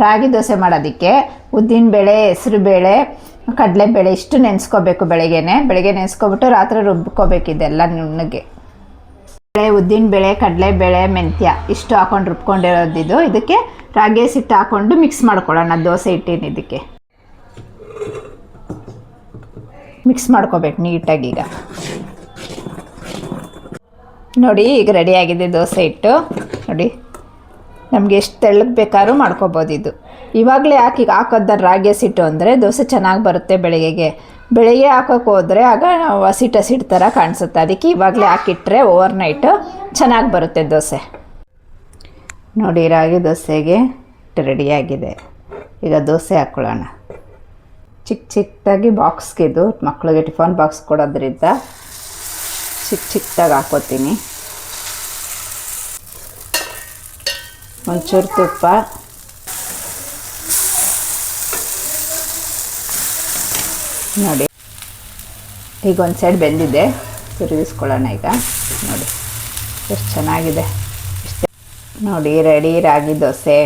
ರಾಗಿ ದೋಸೆ ಮಾಡೋದಕ್ಕೆ ಉದ್ದಿನಬೇಳೆ, ಹೆಸರುಬೇಳೆ, ಕಡಲೆಬೇಳೆ ಇಷ್ಟು ನೆನೆಸ್ಕೋಬೇಕು. ಬೆಳಗ್ಗೆ ನೆನೆಸ್ಕೊಬಿಟ್ಟು ರಾತ್ರಿ ರುಬ್ಕೋಬೇಕು. ಇದೆಲ್ಲ ನುಣ್ಣಗೆ ಉದ್ದಿನಬೇಳೆ, ಕಡಲೆಬೇಳೆ, ಮೆಂತ್ಯ ಇಷ್ಟು ಹಾಕೊಂಡು ರುಬ್ಕೊಂಡಿರೋದಿದು. ಇದಕ್ಕೆ ರಾಗಿ ಹಿಟ್ಟು ಹಾಕ್ಕೊಂಡು ಮಿಕ್ಸ್ ಮಾಡ್ಕೊಳ್ಳೋಣ. ದೋಸೆ ಹಿಟ್ಟಿನ ಇದಕ್ಕೆ ಮಿಕ್ಸ್ ಮಾಡ್ಕೋಬೇಕು ನೀಟಾಗಿ. ಈಗ ನೋಡಿ, ಈಗ ರೆಡಿಯಾಗಿದೆ ದೋಸೆ ಹಿಟ್ಟು. ನೋಡಿ, ನಮಗೆ ಎಷ್ಟು ತೆಳ್ಳಗೆ ಬೇಕಾದ್ರೂ ಮಾಡ್ಕೊಬೋದು. ಇದು ಇವಾಗಲೇ ಹಾಕೋದ ರಾಗಿ ಹಿಟ್ಟು ಅಂದರೆ ದೋಸೆ ಚೆನ್ನಾಗಿ ಬರುತ್ತೆ. ಬೆಳಗ್ಗೆ ಹಾಕೋಕೆ ಹೋದರೆ ಆಗ ಹಸಿಟ್ಟು ಥರ ಕಾಣಿಸುತ್ತೆ. ಅದಕ್ಕೆ ಇವಾಗಲೇ ಹಾಕಿಟ್ರೆ ಓವರ್ನೈಟು ಚೆನ್ನಾಗಿ ಬರುತ್ತೆ ದೋಸೆ. ನೋಡಿ, ರಾಗಿ ದೋಸೆಗೆ ರೆಡಿಯಾಗಿದೆ. ಈಗ ದೋಸೆ ಹಾಕ್ಕೊಳ್ಳೋಣ. ಚಿಕ್ಕದಾಗಿ ಬಾಕ್ಸ್ಗೆ, ಇದು ಮಕ್ಕಳಿಗೆ ಟಿಫನ್ ಬಾಕ್ಸ್ ಕೊಡೋದ್ರಿಂದ ಚಿಕ್ಕದಾಗಿ ಹಾಕ್ಕೋತೀನಿ. ಒಂಚೂರು ತುಪ್ಪ, ನೋಡಿ ಈಗ ಒಂದು ಸೈಡ್ ಬೆಂದಿದೆ, ತಿರುಗಿಸ್ಕೊಳ್ಳೋಣ. ಈಗ ನೋಡಿ ಎಷ್ಟು ಚೆನ್ನಾಗಿದೆ. ನೋಡಿ, ರೆಡಿ ರಾಗಿ ದೋಸೆ.